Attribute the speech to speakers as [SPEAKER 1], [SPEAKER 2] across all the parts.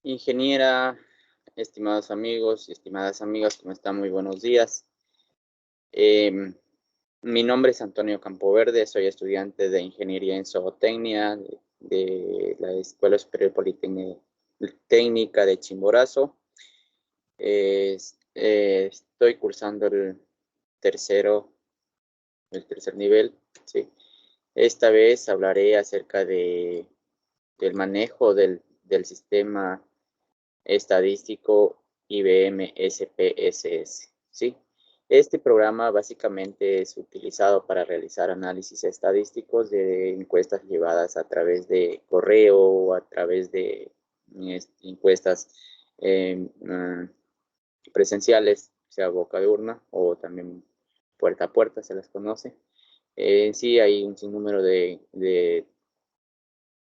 [SPEAKER 1] Ingeniera, estimados amigos y estimadas amigas, ¿cómo están? Muy buenos días. Mi nombre es Antonio Campoverde, soy estudiante de Ingeniería en Zootecnia de la Escuela Superior Politécnica de Chimborazo. Estoy cursando el tercer nivel, ¿sí? Esta vez hablaré acerca del manejo del sistema estadístico IBM SPSS, ¿sí? Este programa básicamente es utilizado para realizar análisis estadísticos de encuestas llevadas a través de correo o a través de encuestas presenciales, sea boca de urna o también puerta a puerta, se las conoce. Sí, hay un sinnúmero de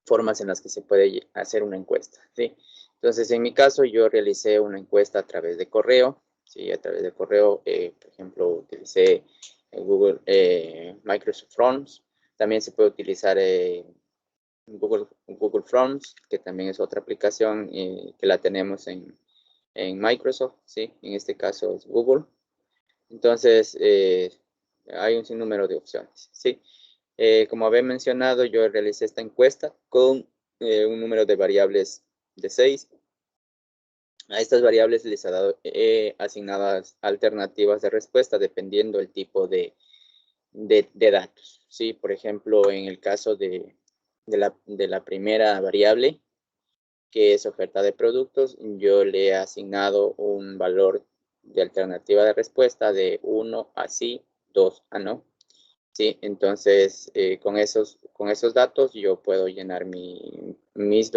[SPEAKER 1] formas en las que se puede hacer una encuesta, ¿sí? Entonces, en mi caso, yo realicé una encuesta a través de correo, ¿sí? A través de correo, por ejemplo, utilicé Microsoft Forms. También se puede utilizar Google Forms, que también es otra aplicación que la tenemos en Microsoft, ¿sí? En este caso es Google. Entonces, hay un sinnúmero de opciones, ¿sí? Como había mencionado, yo realicé esta encuesta con un número de variables de 6. A estas variables les he dado asignadas alternativas de respuesta dependiendo del tipo de datos, ¿sí? Por ejemplo, en el caso de la primera variable, que es oferta de productos, yo le he asignado un valor de alternativa de respuesta de 1 a sí, 2 a no. Sí, entonces con esos datos yo puedo llenar mis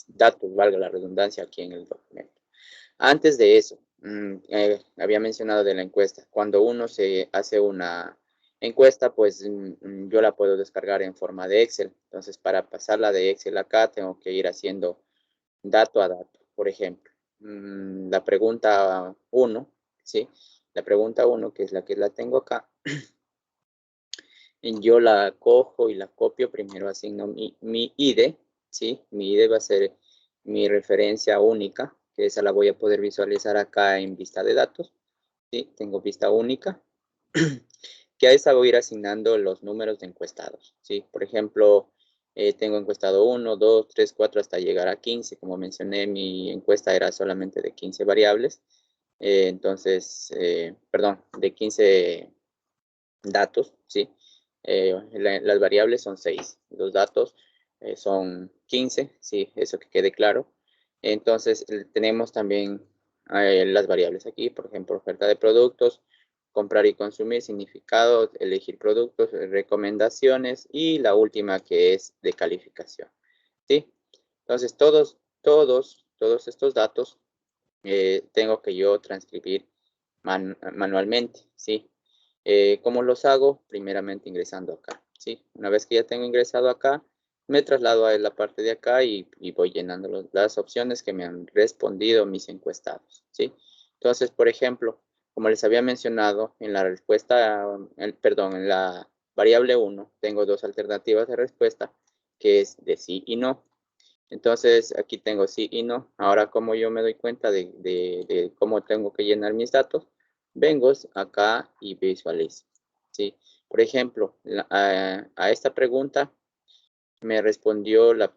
[SPEAKER 1] datos, valga la redundancia, aquí en el documento. Antes de eso, había mencionado de la encuesta. Cuando uno se hace una encuesta, pues yo la puedo descargar en forma de Excel. Entonces, para pasarla de Excel acá, tengo que ir haciendo dato a dato. Por ejemplo, la pregunta 1, ¿sí? La pregunta 1, que es la que la tengo acá, yo la cojo y la copio. Primero asigno mi ID, ¿sí? Mi ID va a ser mi referencia única, que esa la voy a poder visualizar acá en vista de datos, ¿sí? Tengo vista única, que a esa voy a ir asignando los números de encuestados, ¿sí? Por ejemplo, tengo encuestado 1, 2, 3, 4 hasta llegar a 15. Como mencioné, mi encuesta era solamente de 15 variables, perdón, de 15 datos, ¿sí? Las variables son 6, los datos son 15, sí, eso que quede claro. Entonces, tenemos también las variables aquí, por ejemplo, oferta de productos, comprar y consumir, significado, elegir productos, recomendaciones y la última que es de calificación, ¿sí? Entonces, todos estos datos tengo que yo transcribir manualmente, ¿sí? ¿Cómo los hago? Primeramente ingresando acá, ¿sí? Una vez que ya tengo ingresado acá, me traslado a la parte de acá y voy llenando las opciones que me han respondido mis encuestados, ¿sí? Entonces, por ejemplo, como les había mencionado, en la respuesta, en la variable 1, tengo dos alternativas de respuesta, que es de sí y no. Entonces, aquí tengo sí y no. Ahora, como yo me doy cuenta de cómo tengo que llenar mis datos, vengo acá y visualizo, ¿sí? Por ejemplo, a esta pregunta me respondió la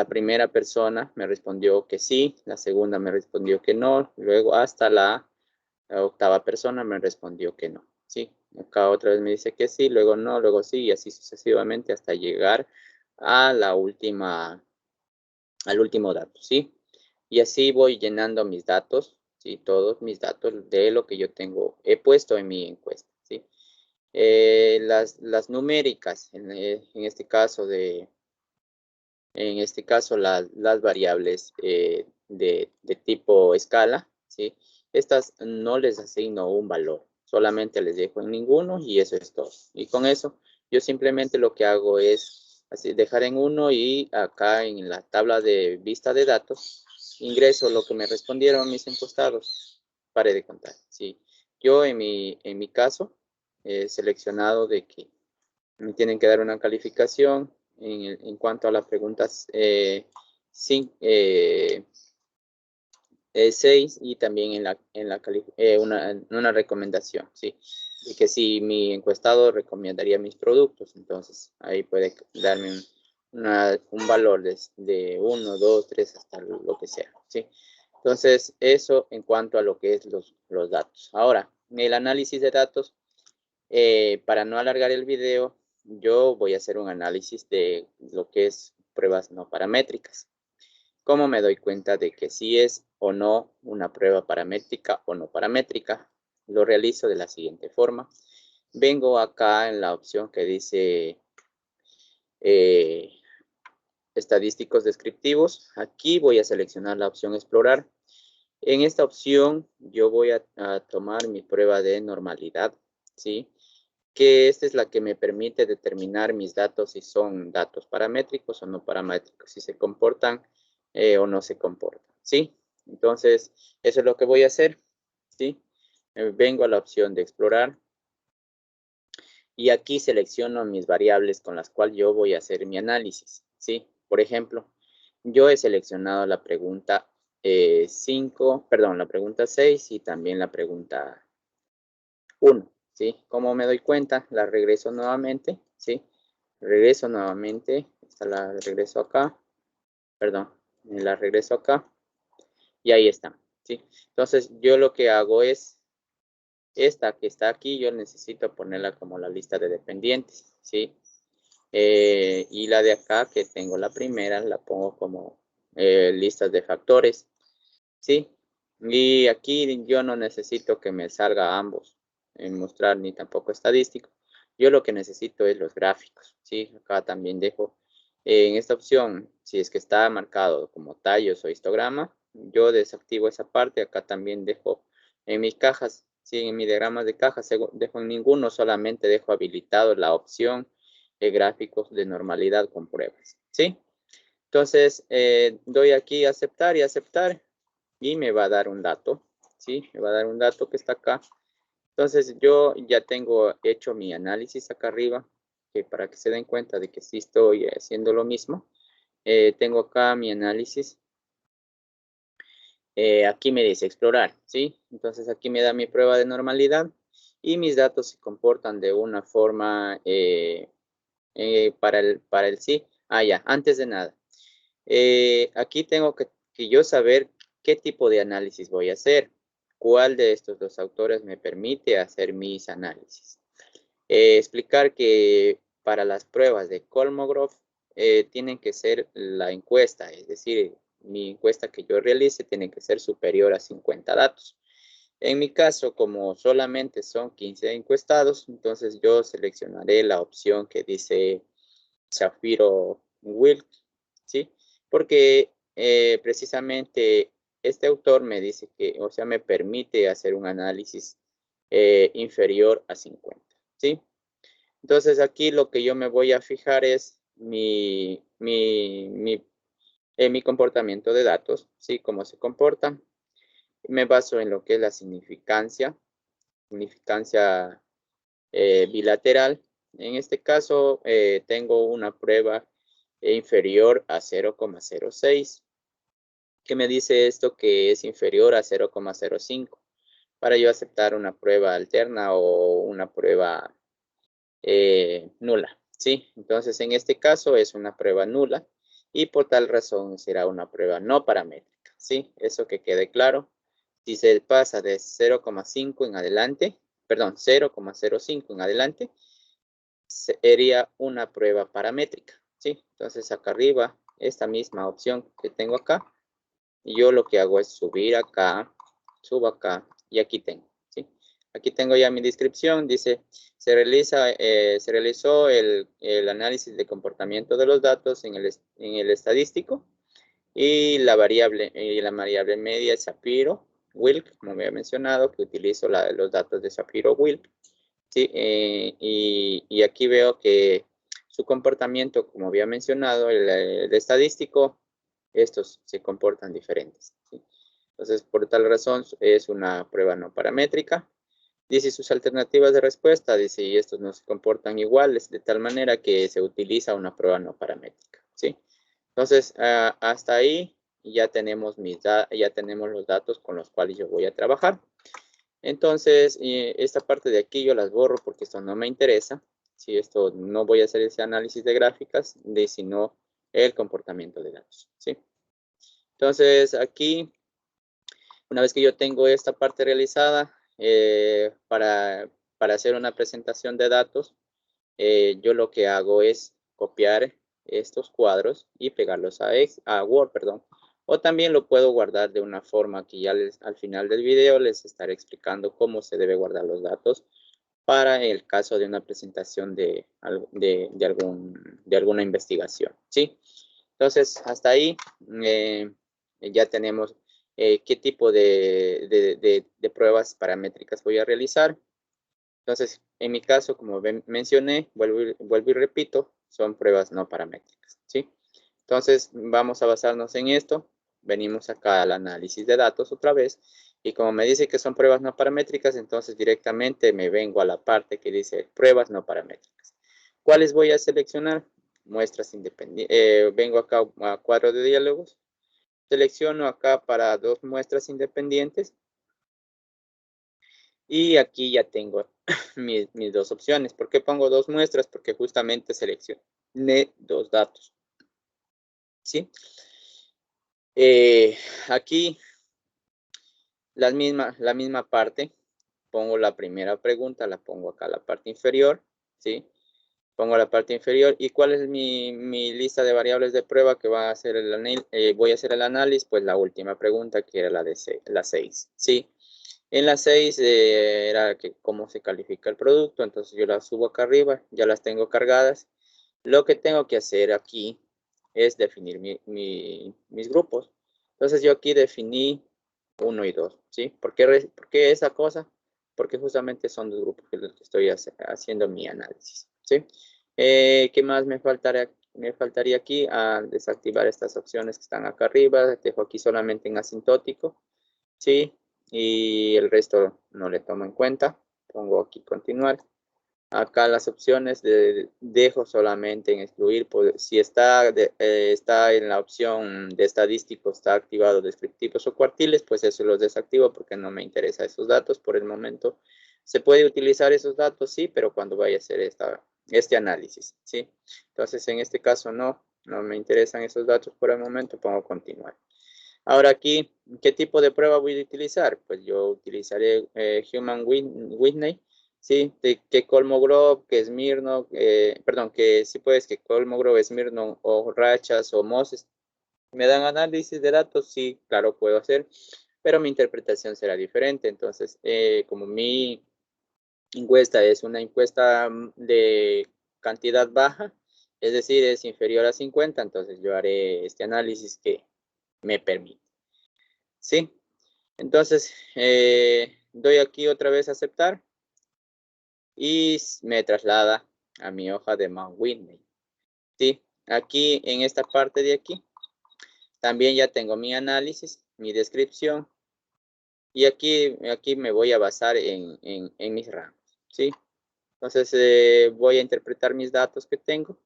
[SPEAKER 1] primera persona, me respondió que sí, la segunda me respondió que no, luego hasta la octava persona me respondió que no, ¿sí? Acá otra vez me dice que sí, luego no, luego sí, y así sucesivamente hasta llegar a al último dato, ¿sí? Y así voy llenando mis datos, ¿sí? Todos mis datos de lo que yo he puesto en mi encuesta, ¿sí? Las numéricas, en este caso las variables de tipo escala, ¿sí? Estas no les asigno un valor, solamente les dejo en ninguno y eso es todo. Y con eso yo simplemente lo que hago es así, dejar en uno y acá en la tabla de vista de datos ingreso lo que me respondieron mis encuestados. Pare de contar, ¿sí? Yo en mi caso he seleccionado de que me tienen que dar una calificación en cuanto a las preguntas 6 y también una recomendación, ¿sí? Y que si mi encuestado recomendaría mis productos, entonces ahí puede darme un valor de 1, 2, 3, hasta lo que sea, ¿sí? Entonces, eso en cuanto a lo que es los datos. Ahora, el análisis de datos, para no alargar el video, yo voy a hacer un análisis de lo que es pruebas no paramétricas. ¿Cómo me doy cuenta de que sí es o no una prueba paramétrica o no paramétrica? Lo realizo de la siguiente forma. Vengo acá en la opción que dice estadísticos descriptivos. Aquí voy a seleccionar la opción explorar. En esta opción yo voy a tomar mi prueba de normalidad, ¿sí? Que esta es la que me permite determinar mis datos si son datos paramétricos o no paramétricos, si se comportan o no se comportan, ¿sí? Entonces, eso es lo que voy a hacer, ¿sí? Vengo a la opción de explorar y aquí selecciono mis variables con las cuales yo voy a hacer mi análisis, ¿sí? Por ejemplo, yo he seleccionado la pregunta 6 y también la pregunta 1, ¿sí? Como me doy cuenta, la regreso nuevamente, ¿sí? Regreso nuevamente, la regreso acá, perdón, la regreso acá y ahí está, ¿sí? Entonces, yo lo que hago es, esta que está aquí, yo necesito ponerla como la lista de dependientes, ¿sí? Y la de acá, que tengo la primera, la pongo como listas de factores, ¿sí? Y aquí yo no necesito que me salga ambos en mostrar ni tampoco estadístico. Yo lo que necesito es los gráficos, ¿sí? Acá también dejo en esta opción, si es que está marcado como tallos o histograma, yo desactivo esa parte. Acá también dejo en mis cajas, ¿sí? En mi diagrama de cajas dejo en ninguno, solamente dejo habilitado la opción de gráficos de normalidad con pruebas, ¿sí? Entonces, doy aquí aceptar y aceptar y me va a dar un dato, ¿sí? Me va a dar un dato que está acá. Entonces, yo ya tengo hecho mi análisis acá arriba, que para que se den cuenta de que sí estoy haciendo lo mismo. Tengo acá mi análisis. Aquí me dice explorar, ¿sí? Entonces, aquí me da mi prueba de normalidad y mis datos se comportan de una forma para el sí. Ah, ya, antes de nada. Aquí tengo que yo saber qué tipo de análisis voy a hacer. ¿Cuál de estos dos autores me permite hacer mis análisis? Explicar que para las pruebas de Kolmogorov tienen que ser la encuesta, es decir, mi encuesta que yo realice tiene que ser superior a 50 datos. En mi caso, como solamente son 15 encuestados, entonces yo seleccionaré la opción que dice Shapiro-Wilk, ¿sí? Porque precisamente este autor me dice que, o sea, me permite hacer un análisis inferior a 50, ¿sí? Entonces aquí lo que yo me voy a fijar es mi comportamiento de datos, ¿sí? Cómo se comportan. Me baso en lo que es la significancia bilateral. En este caso, tengo una prueba inferior a 0,06. ¿Qué me dice esto? Que es inferior a 0,05 para yo aceptar una prueba alterna o una prueba nula, ¿sí? Entonces, en este caso es una prueba nula y por tal razón será una prueba no paramétrica, ¿sí? Eso que quede claro. Si se pasa de 0,5 en adelante, perdón, 0,05 en adelante, sería una prueba paramétrica, ¿sí? Entonces, acá arriba, esta misma opción que tengo acá, yo lo que hago es subir acá, subo acá y aquí tengo, ¿sí? Aquí tengo ya mi descripción, dice, se realizó el análisis de comportamiento de los datos en el estadístico y la variable media es Shapiro-Wilk, como me había mencionado, que utilizo los datos de Shapiro-Wilk, ¿sí? Y aquí veo que su comportamiento, como había mencionado, el estadístico, estos se comportan diferentes, ¿sí? Entonces, por tal razón, es una prueba no paramétrica. Dice sus alternativas de respuesta, dice, y estos no se comportan iguales, de tal manera que se utiliza una prueba no paramétrica, ¿sí? Entonces, hasta ahí ya tenemos, ya tenemos los datos con los cuales yo voy a trabajar. Entonces, esta parte de aquí yo las borro porque esto no me interesa. Si esto no voy a hacer ese análisis de gráficas, sino el comportamiento de datos, ¿sí? Entonces, aquí, una vez que yo tengo esta parte realizada, para hacer una presentación de datos, yo lo que hago es copiar estos cuadros y pegarlos a Word, perdón. O también lo puedo guardar de una forma que ya al final del video les estaré explicando cómo se debe guardar los datos para el caso de una presentación de alguna investigación, ¿sí? Entonces, hasta ahí ya tenemos qué tipo de pruebas paramétricas voy a realizar. Entonces, en mi caso, como mencioné, vuelvo y repito, son pruebas no paramétricas, ¿sí? Entonces, vamos a basarnos en esto. Venimos acá al análisis de datos otra vez. Y como me dice que son pruebas no paramétricas, entonces directamente me vengo a la parte que dice pruebas no paramétricas. ¿Cuáles voy a seleccionar? Muestras independientes. Vengo acá a cuadro de diálogos. Selecciono acá para 2 muestras independientes. Y aquí ya tengo mis 2 opciones. ¿Por qué pongo 2 muestras? Porque justamente seleccioné 2 datos. ¿Sí? Aquí la misma parte. Pongo la primera pregunta, la pongo acá a la parte inferior. ¿Sí? Pongo la parte inferior. ¿Y cuál es mi lista de variables de prueba que va a hacer voy a hacer el análisis? Pues la última pregunta, que era la 6. ¿Sí? En la 6 era cómo se califica el producto, entonces yo las subo acá arriba, ya las tengo cargadas. Lo que tengo que hacer aquí es definir mis grupos. Entonces yo aquí definí 1 y 2, ¿sí? ¿Por qué esa cosa? Porque justamente son 2 grupos que los que estoy haciendo mi análisis, ¿sí? ¿Qué más me faltaría aquí? Desactivar estas opciones que están acá arriba. Dejo aquí solamente en asintótico, ¿sí? Y el resto no le tomo en cuenta. Pongo aquí continuar. Acá las opciones dejo solamente en excluir. Si está en la opción de estadístico, está activado descriptivos o cuartiles, pues eso los desactivo porque no me interesa esos datos por el momento. Se puede utilizar esos datos, sí, pero cuando vaya a hacer este análisis, ¿sí? Entonces, en este caso no me interesan esos datos por el momento, pongo continuar. Ahora aquí, ¿qué tipo de prueba voy a utilizar? Pues yo utilizaré Human Whitney, ¿sí? Que Kolmogorov, que Smirnov, perdón, que sí puedes, que Kolmogorov, Smirnov o Rachas o Moses me dan análisis de datos, sí, claro, puedo hacer, pero mi interpretación será diferente. Entonces, como mi encuesta es una encuesta de cantidad baja, es decir, es inferior a 50, entonces yo haré este análisis que me permite. Sí, entonces doy aquí otra vez a aceptar y me traslada a mi hoja de Mount Whitney. Sí, aquí en esta parte de aquí también ya tengo mi análisis, mi descripción y aquí me voy a basar en mis rangos. Sí, entonces voy a interpretar mis datos que tengo.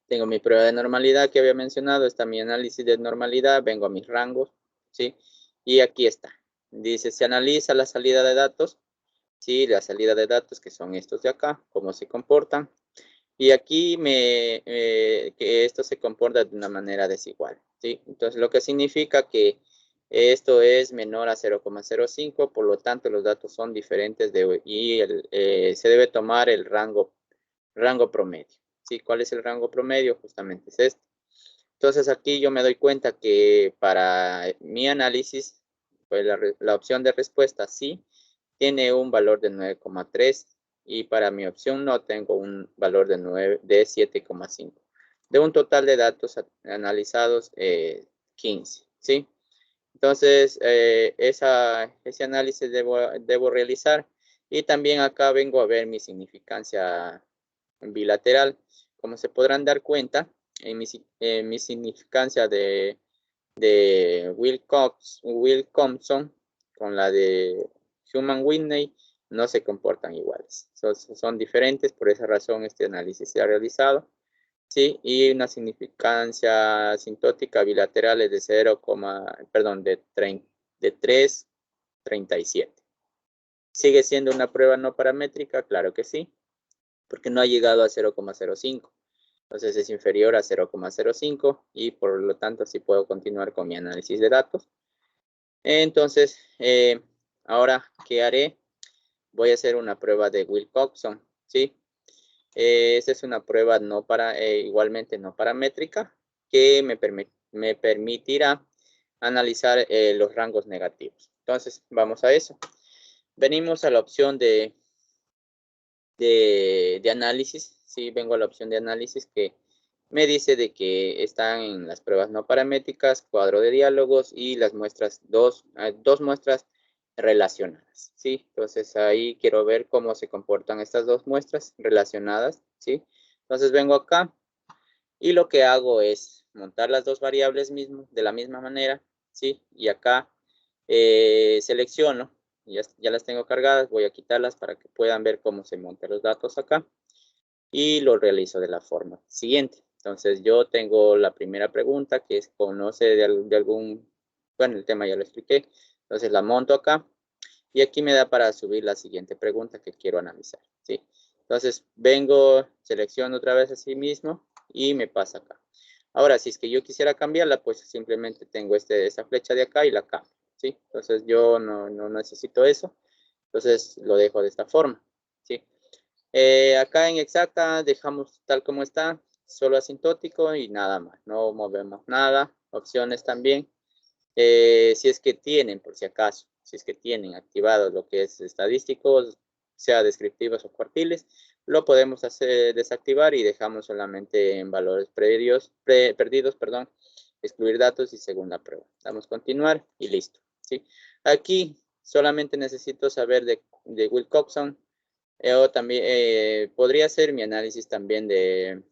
[SPEAKER 1] Tengo mi prueba de normalidad que había mencionado, está mi análisis de normalidad, vengo a mis rangos, ¿sí? Y aquí está. Dice, se analiza la salida de datos, ¿sí? La salida de datos que son estos de acá, cómo se comportan. Y aquí que esto se comporta de una manera desigual, ¿sí? Entonces, lo que significa que esto es menor a 0,05, por lo tanto, los datos son diferentes y se debe tomar el rango promedio. ¿Sí? ¿Cuál es el rango promedio? Justamente es este. Entonces aquí yo me doy cuenta que para mi análisis, pues la opción de respuesta sí tiene un valor de 9,3 y para mi opción no tengo un valor de 7,5. De un total de datos analizados 15, ¿sí? Entonces, ese análisis debo realizar y también acá vengo a ver mi significancia bilateral. Como se podrán dar cuenta, en mi significancia de Wilcoxon con la de Human-Whitney no se comportan iguales. Son diferentes, por esa razón este análisis se ha realizado. Sí, y una significancia asintótica bilateral es de 3,37. ¿Sigue siendo una prueba no paramétrica? Claro que sí, porque no ha llegado a 0,05. Entonces es inferior a 0,05 y por lo tanto sí puedo continuar con mi análisis de datos. Entonces, ahora, ¿qué haré? Voy a hacer una prueba de Wilcoxon, ¿sí? Esta es una prueba igualmente no paramétrica que me permitirá analizar los rangos negativos. Entonces, vamos a eso. Venimos a la opción de análisis. Sí, vengo a la opción de análisis que me dice de que están en las pruebas no paramétricas, cuadro de diálogos y las muestras, dos muestras relacionadas, ¿sí? Entonces ahí quiero ver cómo se comportan estas dos muestras relacionadas, ¿sí? Entonces vengo acá y lo que hago es montar las dos variables de la misma manera, ¿sí? Y acá selecciono, ya las tengo cargadas, voy a quitarlas para que puedan ver cómo se montan los datos acá y lo realizo de la forma siguiente. Entonces yo tengo la primera pregunta que es conoce de algún, bueno, el tema ya lo expliqué, entonces la monto acá y aquí me da para subir la siguiente pregunta que quiero analizar, ¿sí? Entonces vengo, selecciono otra vez así mismo y me pasa acá. Ahora, si es que yo quisiera cambiarla, pues simplemente tengo esa flecha de acá y la cambio, ¿sí? Entonces yo no necesito eso, entonces lo dejo de esta forma, ¿sí? Acá en exacta dejamos tal como está, solo asintótico y nada más, no movemos nada. Opciones también, si es que tienen, por si acaso, si es que tienen activado lo que es estadísticos, sea descriptivos o cuartiles, lo podemos desactivar y dejamos solamente en valores perdidos, excluir datos y segunda prueba. Damos continuar y listo, ¿sí? Aquí solamente necesito saber de Wilcoxon, o también podría ser mi análisis también de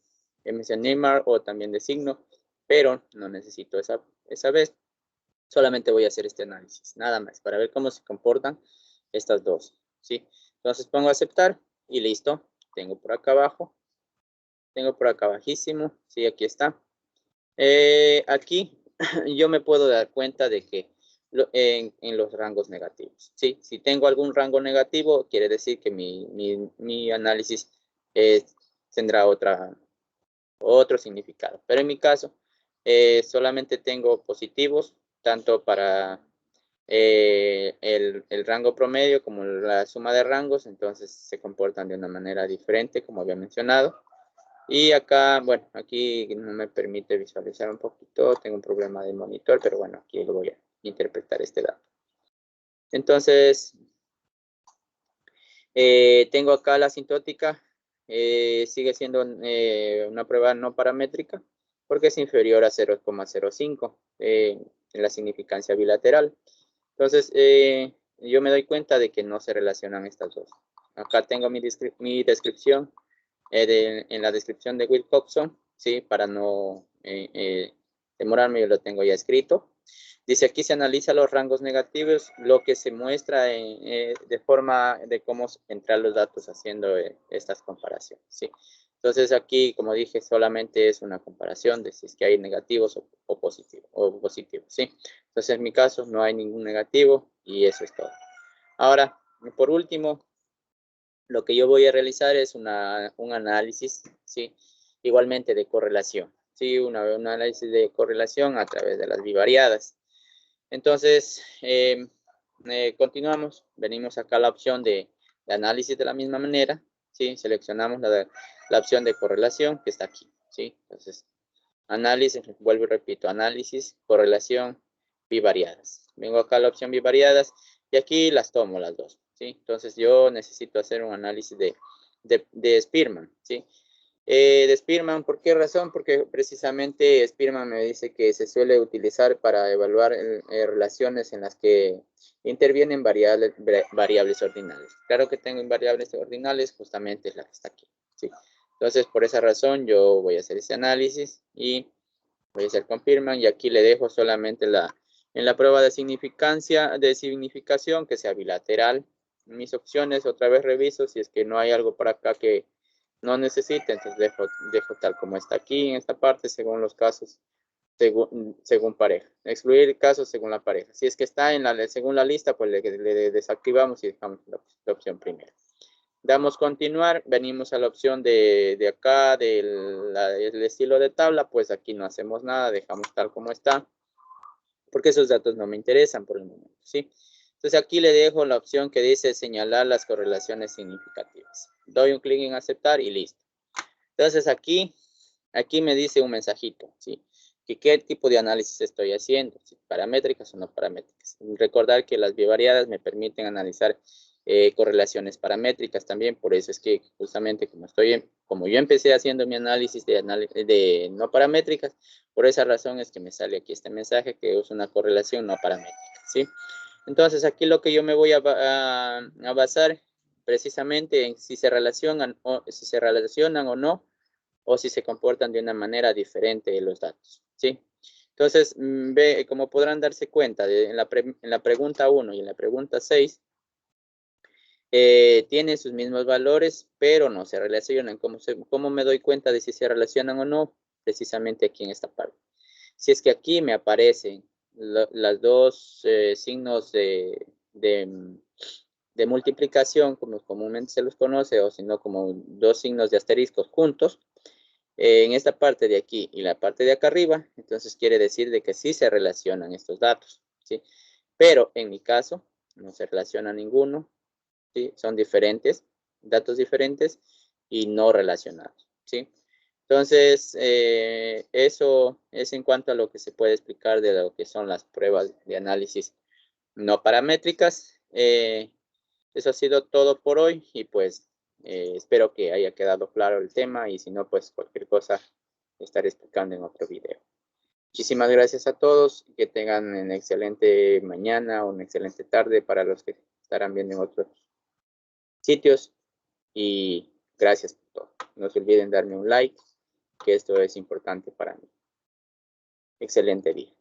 [SPEAKER 1] MC-Neymar o también de signo, pero no necesito esa vez. Solamente voy a hacer este análisis, nada más, para ver cómo se comportan estas dos, ¿sí? Entonces pongo aceptar y listo. Tengo por acá abajo, tengo por acá abajísimo, sí, aquí está. Aquí yo me puedo dar cuenta de que en los rangos negativos, ¿sí? Si tengo algún rango negativo, quiere decir que mi análisis tendrá otro significado. Pero en mi caso, solamente tengo positivos, tanto para el rango promedio como la suma de rangos, entonces se comportan de una manera diferente, como había mencionado. Y acá, bueno, aquí no me permite visualizar un poquito, tengo un problema de monitor, pero bueno, aquí lo voy a interpretar este dato. Entonces, tengo acá la asintótica, sigue siendo una prueba no paramétrica, porque es inferior a 0,05 en la significancia bilateral. Entonces, yo me doy cuenta de que no se relacionan estas dos. Acá tengo mi descripción, en la descripción de Wilcoxon, ¿sí? Para no demorarme, yo lo tengo ya escrito. Dice, aquí se analiza los rangos negativos, lo que se muestra de forma de cómo entrar los datos haciendo estas comparaciones, ¿sí? Entonces aquí, como dije, solamente es una comparación de si es que hay negativos o positivos, ¿sí? Entonces en mi caso no hay ningún negativo y eso es todo. Ahora, por último, lo que yo voy a realizar es un análisis, ¿sí? Igualmente de correlación, ¿sí? Un análisis de correlación a través de las bivariadas. Entonces, continuamos. Venimos acá a la opción de análisis de la misma manera, ¿sí? Seleccionamos la opción de correlación que está aquí, ¿sí? Entonces, análisis, vuelvo y repito, análisis, correlación, bivariadas. Vengo acá a la opción bivariadas y aquí las tomo las dos, ¿sí? Entonces yo necesito hacer un análisis de Spearman, ¿sí? De Spearman, ¿por qué razón? Porque precisamente Spearman me dice que se suele utilizar para evaluar relaciones en las que intervienen variables ordinales. Claro que tengo variables ordinales, justamente es la que está aquí, ¿sí? Entonces, por esa razón, yo voy a hacer ese análisis y voy a hacer confirman y aquí le dejo solamente En la prueba de significación, que sea bilateral. Mis opciones, otra vez reviso si es que no hay algo por acá que no necesite, entonces dejo tal como está aquí en esta parte, según los casos, según pareja. Excluir casos según la pareja. Si es que está según la lista, pues le desactivamos y dejamos la opción primera. Damos continuar, venimos a la opción de acá, del estilo de tabla, pues aquí no hacemos nada, dejamos tal como está, porque esos datos no me interesan por el momento, ¿sí? Entonces aquí le dejo la opción que dice señalar las correlaciones significativas. Doy un clic en aceptar y listo. Entonces aquí me dice un mensajito, ¿sí? Que qué tipo de análisis estoy haciendo, ¿sí? Paramétricas o no paramétricas. Recordar que las bivariadas me permiten analizar correlaciones paramétricas también, por eso es que justamente como yo empecé haciendo mi análisis de no paramétricas, por esa razón es que me sale aquí este mensaje que es una correlación no paramétrica, ¿sí? Entonces aquí lo que yo me voy a basar precisamente en si se relacionan o no, o si se comportan de una manera diferente los datos, ¿sí? Entonces, como podrán darse cuenta, en la pregunta 1 y en la pregunta 6, tienen sus mismos valores, pero no se relacionan. ¿Cómo me doy cuenta de si se relacionan o no? Precisamente aquí en esta parte. Si es que aquí me aparecen las dos signos de multiplicación, como comúnmente se los conoce, o si no, como dos signos de asteriscos juntos, en esta parte de aquí y la parte de acá arriba, entonces quiere decir de que sí se relacionan estos datos, ¿sí? Pero en mi caso, no se relaciona ninguno, ¿sí? Son diferentes, datos diferentes y no relacionados, ¿sí? Entonces, eso es en cuanto a lo que se puede explicar de lo que son las pruebas de análisis no paramétricas. Eso ha sido todo por hoy y pues espero que haya quedado claro el tema y si no, pues cualquier cosa estaré explicando en otro video. Muchísimas gracias a todos y que tengan una excelente mañana o una excelente tarde para los que estarán viendo en otros sitios y gracias por todo. No se olviden darme un like, que esto es importante para mí. Excelente día.